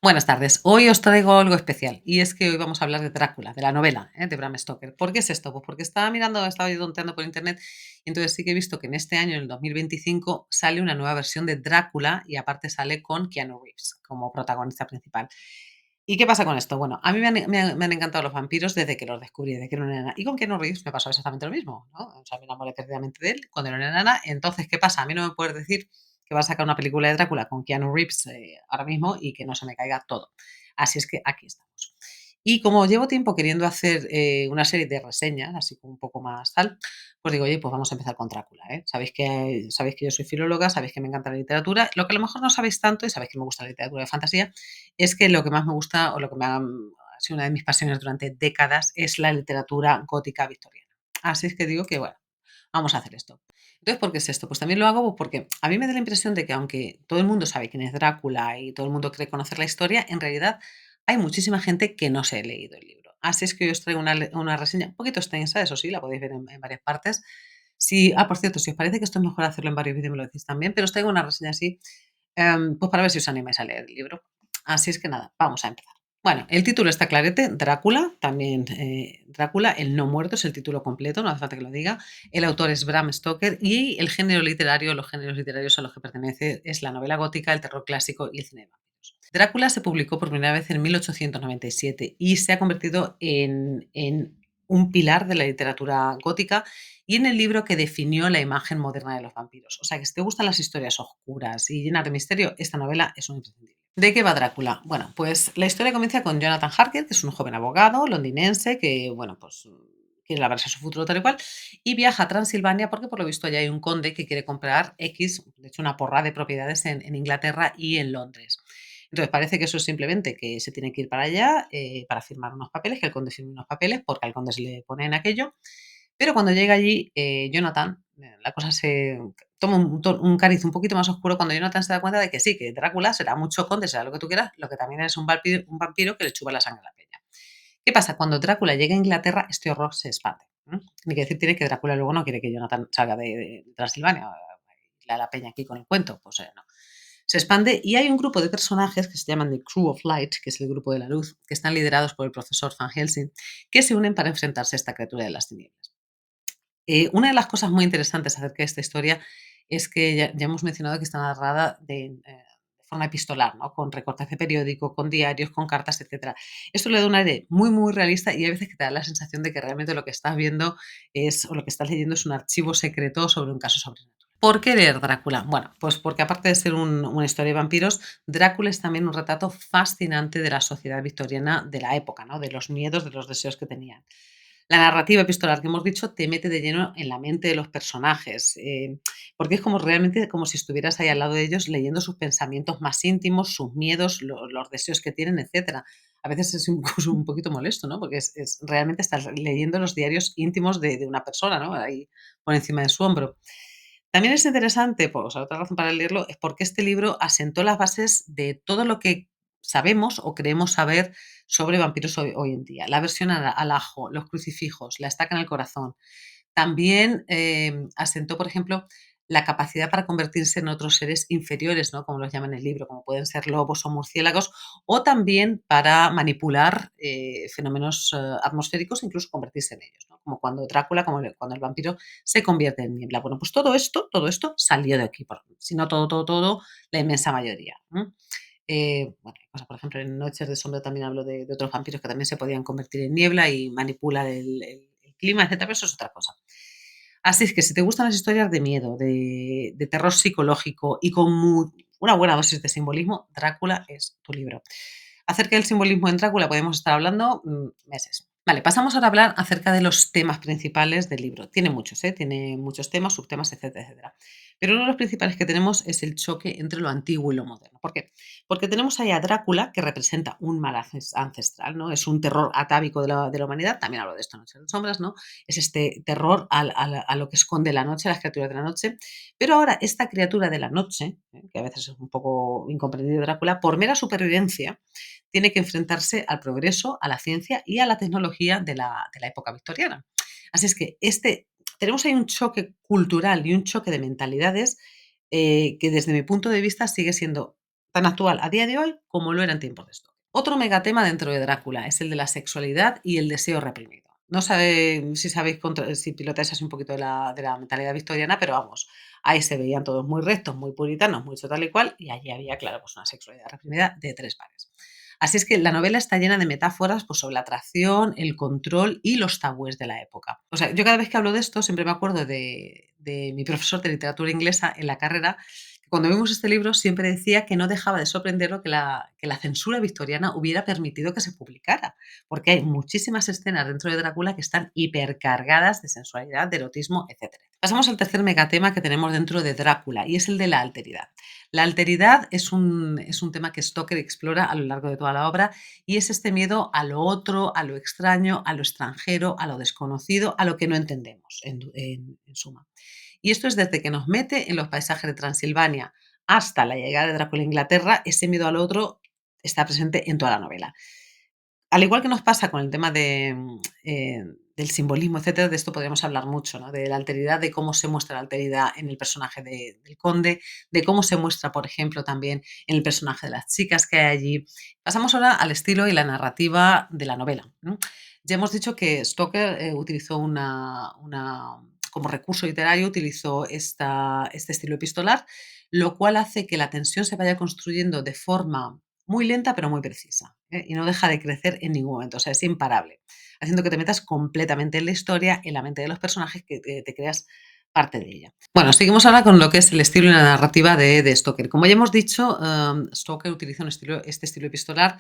Buenas tardes. Hoy os traigo algo especial y es que hoy vamos a hablar de Drácula, de la novela, de Bram Stoker. ¿Por qué es esto? Pues porque estaba yo tonteando por internet y entonces sí que he visto que en este año, en el 2025, sale una nueva versión de Drácula y aparte sale con Keanu Reeves como protagonista principal. ¿Y qué pasa con esto? Bueno, a mí me han encantado los vampiros desde que los descubrí, desde que era una nena. Y con Keanu Reeves me pasó exactamente lo mismo, ¿no? O sea, me enamoré perdidamente de él cuando era una nena. Entonces, ¿qué pasa? A mí no me puedes decir que va a sacar una película de Drácula con Keanu Reeves ahora mismo y que no se me caiga todo. Así es que aquí estamos. Y como llevo tiempo queriendo hacer una serie de reseñas, así como un poco más tal, pues digo, oye, pues vamos a empezar con Drácula. Sabéis que yo soy filóloga, sabéis que me encanta la literatura. Lo que a lo mejor no sabéis tanto, y sabéis que me gusta la literatura de fantasía, es que lo que más me gusta o lo que ha sido una de mis pasiones durante décadas es la literatura gótica victoriana. Así es que digo que, bueno, vamos a hacer esto. Entonces, ¿por qué es esto? Pues también lo hago porque a mí me da la impresión de que aunque todo el mundo sabe quién es Drácula y todo el mundo cree conocer la historia, en realidad hay muchísima gente que no se ha leído el libro. Así es que hoy os traigo una reseña un poquito extensa, eso sí, la podéis ver en varias partes. Por cierto, si os parece que esto es mejor hacerlo en varios vídeos, me lo decís también, pero os traigo una reseña así, pues para ver si os animáis a leer el libro. Así es que nada, vamos a empezar. Bueno, el título está clarete, Drácula, también Drácula, el no muerto es el título completo, no hace falta que lo diga. El autor es Bram Stoker y el género literario, los géneros literarios a los que pertenece es la novela gótica, el terror clásico y el cine de vampiros. Drácula se publicó por primera vez en 1897 y se ha convertido en un pilar de la literatura gótica y en el libro que definió la imagen moderna de los vampiros. O sea que si te gustan las historias oscuras y llenas de misterio, esta novela es un imprescindible. ¿De qué va Drácula? Bueno, pues la historia comienza con Jonathan Harker, que es un joven abogado londinense que, bueno, pues quiere labrarse su futuro tal y cual, y viaja a Transilvania porque por lo visto allá hay un conde que quiere comprar X, de hecho una porra de propiedades en Inglaterra y en Londres. Entonces parece que eso es simplemente que se tiene que ir para allá para firmar unos papeles, que el conde firme unos papeles porque al conde se le pone en aquello. Pero cuando llega allí, Jonathan, la cosa se toma un cariz un poquito más oscuro cuando Jonathan se da cuenta de que sí, que Drácula será mucho conde, será lo que tú quieras, lo que también es un vampiro que le chupa la sangre a la peña. ¿Qué pasa? Cuando Drácula llega a Inglaterra, este horror se expande. Ni que decir tiene que Drácula luego no quiere que Jonathan salga de Transilvania, la peña aquí con el cuento, pues no. Se expande y hay un grupo de personajes que se llaman The Crew of Light, que es el grupo de la luz, que están liderados por el profesor Van Helsing, que se unen para enfrentarse a esta criatura de las tinieblas. Una de las cosas muy interesantes acerca de esta historia es que ya hemos mencionado que está narrada de forma epistolar, ¿no? Con recortes de periódico, con diarios, con cartas, etcétera. Esto le da un aire muy, muy realista y hay veces que te da la sensación de que realmente lo que estás viendo o lo que estás leyendo es un archivo secreto sobre un caso sobrenatural. ¿Por qué leer Drácula? Bueno, pues porque aparte de ser una historia de vampiros, Drácula es también un retrato fascinante de la sociedad victoriana de la época, ¿no? De los miedos, de los deseos que tenían. La narrativa epistolar que hemos dicho te mete de lleno en la mente de los personajes, porque es como realmente como si estuvieras ahí al lado de ellos leyendo sus pensamientos más íntimos, sus miedos, los deseos que tienen, etcétera. A veces es incluso un poquito molesto, ¿no? Porque realmente estás leyendo los diarios íntimos de una persona, ¿no? Ahí por encima de su hombro. También es interesante, pues, o sea, otra razón para leerlo es porque este libro asentó las bases de todo lo que sabemos o creemos saber sobre vampiros hoy en día. La versión al ajo, los crucifijos, la estaca en el corazón. También asentó, por ejemplo, la capacidad para convertirse en otros seres inferiores, ¿no? Como los llaman en el libro, como pueden ser lobos o murciélagos, o también para manipular fenómenos atmosféricos, incluso convertirse en ellos, ¿no? Como cuando Drácula, cuando el vampiro se convierte en niebla. Bueno, pues todo esto salió de aquí, si no todo, la inmensa mayoría. Bueno, hay cosas, por ejemplo, en Noches de Sombra también hablo de otros vampiros que también se podían convertir en niebla y manipular el clima, etcétera, pero eso es otra cosa. Así es que si te gustan las historias de miedo, de terror psicológico y con una buena dosis de simbolismo, Drácula es tu libro. Acerca del simbolismo en Drácula podemos estar hablando meses. Vale, pasamos ahora a hablar acerca de los temas principales del libro. Tiene muchos, ¿eh? Tiene muchos temas, subtemas, etcétera, etcétera. Pero uno de los principales que tenemos es el choque entre lo antiguo y lo moderno. ¿Por qué? Porque tenemos ahí a Drácula, que representa un mal ancestral, ¿no? Es un terror atávico de la humanidad. También hablo de esto en Noche de Sombras, ¿no? Es este terror a lo que esconde la noche, las criaturas de la noche. Pero ahora, esta criatura de la noche, que a veces es un poco incomprendido Drácula, por mera supervivencia, tiene que enfrentarse al progreso, a la ciencia y a la tecnología de la época victoriana. Así es que tenemos ahí un choque cultural y un choque de mentalidades que desde mi punto de vista sigue siendo tan actual a día de hoy como lo era en tiempos de esto. Otro megatema dentro de Drácula es el de la sexualidad y el deseo reprimido. No sé si sabéis, si pilotáis así un poquito de la mentalidad victoriana, pero vamos, ahí se veían todos muy rectos, muy puritanos, muy tal y cual, y allí había, claro, pues una sexualidad reprimida de tres pares. Así es que la novela está llena de metáforas pues, sobre la atracción, el control y los tabúes de la época. O sea, yo cada vez que hablo de esto siempre me acuerdo de mi profesor de literatura inglesa en la carrera, que cuando vimos este libro siempre decía que no dejaba de sorprenderlo que la censura victoriana hubiera permitido que se publicara, porque hay muchísimas escenas dentro de Drácula que están hipercargadas de sensualidad, de erotismo, etcétera. Pasamos al tercer megatema que tenemos dentro de Drácula y es el de la alteridad. La alteridad es un tema que Stoker explora a lo largo de toda la obra y es este miedo a lo otro, a lo extraño, a lo extranjero, a lo desconocido, a lo que no entendemos, en suma. Y esto es desde que nos mete en los paisajes de Transilvania hasta la llegada de Drácula a Inglaterra, ese miedo al otro está presente en toda la novela. Al igual que nos pasa con el tema del simbolismo, etcétera, de esto podríamos hablar mucho, ¿no? De la alteridad, de cómo se muestra la alteridad en el personaje del conde, de cómo se muestra, por ejemplo, también en el personaje de las chicas que hay allí. Pasamos ahora al estilo y la narrativa de la novela, ¿no? Ya hemos dicho que Stoker utilizó como recurso literario, utilizó este estilo epistolar, lo cual hace que la tensión se vaya construyendo de forma muy lenta, pero muy precisa, ¿eh? Y no deja de crecer en ningún momento, o sea, es imparable, haciendo que te metas completamente en la historia, en la mente de los personajes, que te creas parte de ella. Bueno, seguimos ahora con lo que es el estilo y la narrativa de Stoker. Como ya hemos dicho, Stoker utiliza este estilo epistolar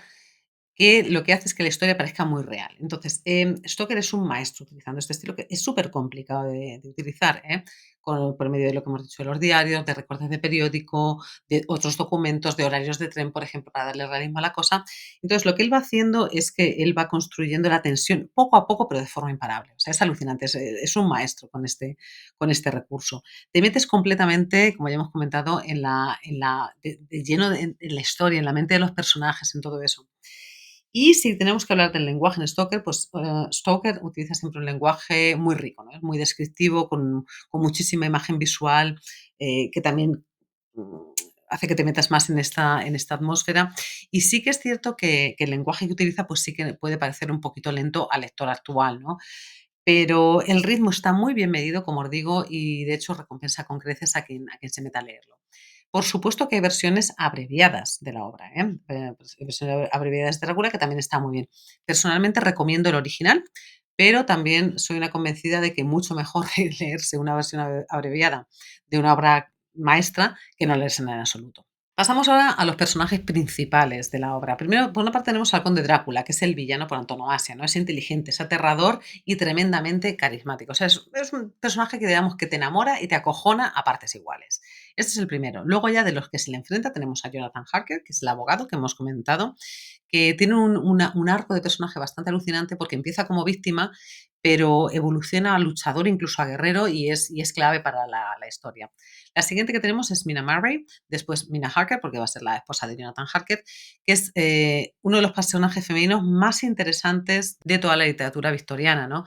que lo que hace es que la historia parezca muy real. Entonces, Stoker es un maestro utilizando este estilo que es súper complicado de utilizar, ¿eh? Por medio de lo que hemos dicho de los diarios, de recortes de periódico, de otros documentos, de horarios de tren, por ejemplo, para darle realismo a la cosa. Entonces, lo que él va haciendo es que él va construyendo la tensión poco a poco, pero de forma imparable. O sea, es alucinante, es un maestro con este recurso. Te metes completamente, como ya hemos comentado, de lleno en la historia, en la mente de los personajes, en todo eso. Y si tenemos que hablar del lenguaje en Stoker, pues Stoker utiliza siempre un lenguaje muy rico, ¿no? Es muy descriptivo, con muchísima imagen visual, que también mm, hace que te metas más en esta atmósfera. Y sí que es cierto que el lenguaje que utiliza, pues sí que puede parecer un poquito lento al lector actual, ¿no? Pero el ritmo está muy bien medido, como os digo, y de hecho recompensa con creces a quien se meta a leerlo. Por supuesto que hay versiones abreviadas de la obra, ¿eh? Pues, versiones abreviadas de Drácula que también está muy bien. Personalmente recomiendo el original, pero también soy una convencida de que mucho mejor leerse una versión abreviada de una obra maestra que no leerse en absoluto. Pasamos ahora a los personajes principales de la obra. Primero, por una parte tenemos al conde Drácula, que es el villano por antonomasia, ¿no? Es inteligente, es aterrador y tremendamente carismático. O sea, es un personaje que digamos que te enamora y te acojona a partes iguales. Este es el primero. Luego ya de los que se le enfrenta tenemos a Jonathan Harker, que es el abogado que hemos comentado, que tiene un arco de personaje bastante alucinante porque empieza como víctima, pero evoluciona a luchador, incluso a guerrero, y es clave para la historia. La siguiente que tenemos es Mina Murray, después Mina Harker, porque va a ser la esposa de Jonathan Harker, que es uno de los personajes femeninos más interesantes de toda la literatura victoriana, ¿no?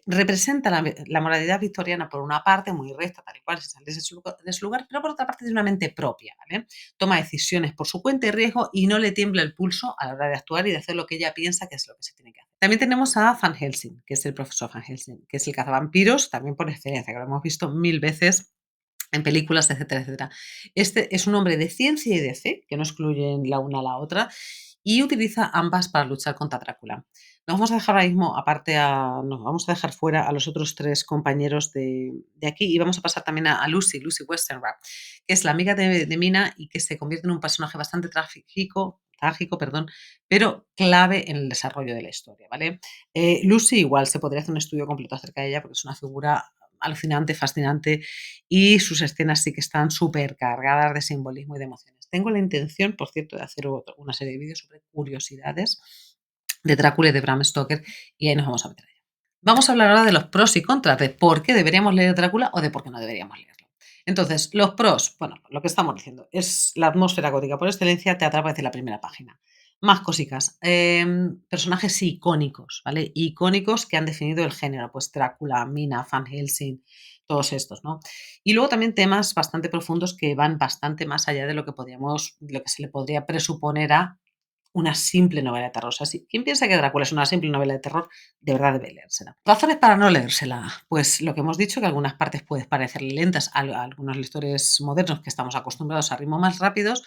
Representa la moralidad victoriana por una parte, muy recta, tal y cual, sin salir de su lugar, pero por otra parte tiene una mente propia, ¿vale? Toma decisiones por su cuenta y riesgo y no le tiembla el pulso a la hora de actuar y de hacer lo que ella piensa que es lo que se tiene que hacer. También tenemos a Van Helsing, que es el profesor Van Helsing, que es el cazavampiros, también por excelencia, que lo hemos visto mil veces en películas, etcétera, etcétera. Este es un hombre de ciencia y de fe, que no excluyen la una a la otra, y utiliza ambas para luchar contra Drácula. Nos vamos a dejar ahora mismo aparte nos vamos a dejar fuera a los otros tres compañeros de aquí y vamos a pasar también a Lucy Westenra, que es la amiga de Mina y que se convierte en un personaje bastante trágico, perdón, pero clave en el desarrollo de la historia, ¿vale? Lucy igual se podría hacer un estudio completo acerca de ella porque es una figura alucinante, fascinante y sus escenas sí que están súper cargadas de simbolismo y de emociones. Tengo la intención, por cierto, de hacer una serie de vídeos sobre curiosidades de Drácula y de Bram Stoker y ahí nos vamos a meter allá. Vamos a hablar ahora de los pros y contras, de por qué deberíamos leer Drácula o de por qué no deberíamos leerlo. Entonces, los pros, bueno, lo que estamos diciendo, es la atmósfera gótica por excelencia, te atrapa desde la primera página. Más cositas, personajes icónicos, ¿vale? Icónicos que han definido el género, pues Drácula, Mina, Van Helsing, todos estos, ¿no? Y luego también temas bastante profundos que van bastante más allá de lo que se le podría presuponer a una simple novela de terror. O sea, si quien piensa que Drácula es una simple novela de terror, de verdad debe leérsela. Razones para no leérsela. Pues lo que hemos dicho, que algunas partes pueden parecerle lentas a algunos lectores modernos que estamos acostumbrados a ritmos más rápidos.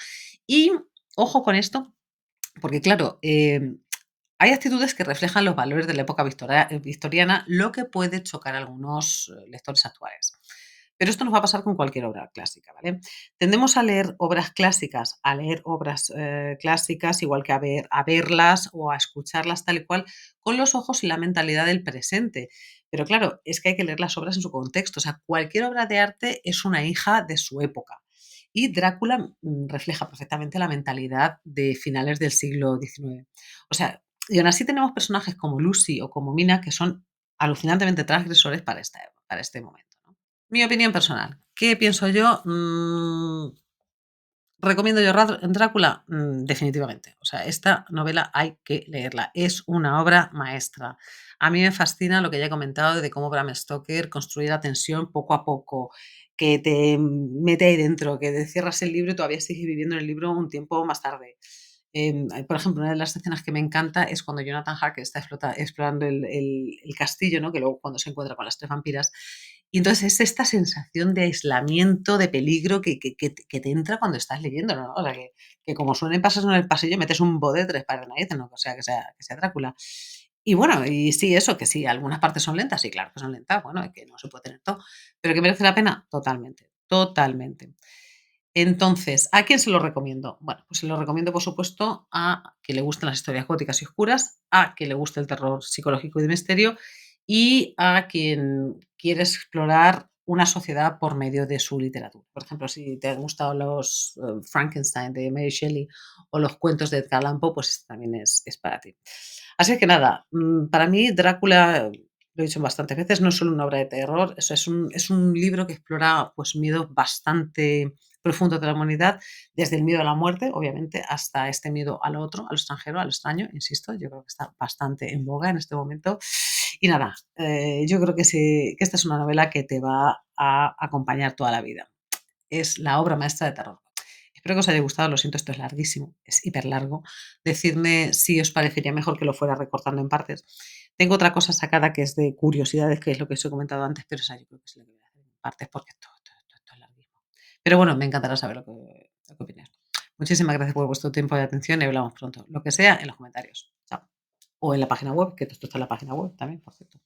Y ojo con esto, porque claro, hay actitudes que reflejan los valores de la época victoriana, lo que puede chocar a algunos lectores actuales. Pero esto nos va a pasar con cualquier obra clásica, ¿vale? Tendemos a leer obras clásicas, igual que a verlas o a escucharlas tal y cual, con los ojos y la mentalidad del presente. Pero claro, es que hay que leer las obras en su contexto. O sea, cualquier obra de arte es una hija de su época. Y Drácula refleja perfectamente la mentalidad de finales del siglo XIX. O sea, y aún así tenemos personajes como Lucy o como Mina que son alucinantemente transgresores para este momento, ¿no? Mi opinión personal. ¿Qué pienso yo? ¿Recomiendo yo Drácula? Definitivamente. O sea, esta novela hay que leerla. Es una obra maestra. A mí me fascina lo que ya he comentado de cómo Bram Stoker construye la tensión poco a poco, que te mete ahí dentro, que te cierras el libro y todavía sigues viviendo en el libro un tiempo más tarde. Por ejemplo, una de las escenas que me encanta es cuando Jonathan Harker está explorando el castillo, ¿no? Que luego cuando se encuentra con las tres vampiras. Y entonces es esta sensación de aislamiento, de peligro que te entra cuando estás leyendo, ¿no? O sea, que como suelen pasar en el pasillo, metes un bote de tres pares de narices, ¿no? O sea, que sea Drácula. Y bueno, y sí, eso, que sí, algunas partes son lentas, sí, claro que son lentas, bueno, es que no se puede tener todo, pero que merece la pena, totalmente, totalmente. Entonces, ¿a quién se lo recomiendo? Bueno, pues se lo recomiendo, por supuesto, a quien le gusten las historias góticas y oscuras, a quien le guste el terror psicológico y de misterio y a quien quiere explorar una sociedad por medio de su literatura. Por ejemplo, si te han gustado los Frankenstein de Mary Shelley o los cuentos de Edgar Allan Poe, pues este también es para ti. Así que nada, para mí Drácula, lo he dicho bastantes veces, no es solo una obra de terror, es un libro que explora pues miedos bastante profundos de la humanidad, desde el miedo a la muerte, obviamente, hasta este miedo al otro, a lo extranjero, a lo extraño, insisto, yo creo que está bastante en boga en este momento. Y nada, yo creo que esta es una novela que te va a acompañar toda la vida. Es la obra maestra de terror. Espero que os haya gustado, lo siento, esto es larguísimo, es hiper largo. Decidme si os parecería mejor que lo fuera recortando en partes. Tengo otra cosa sacada que es de curiosidades, que es lo que os he comentado antes, pero esa yo creo que es lo que voy a hacer en partes porque esto es larguísimo. Pero bueno, me encantará saber lo que opináis. Muchísimas gracias por vuestro tiempo y atención y hablamos pronto. Lo que sea en los comentarios. Chao. O en la página web, que esto está en la página web también, por cierto.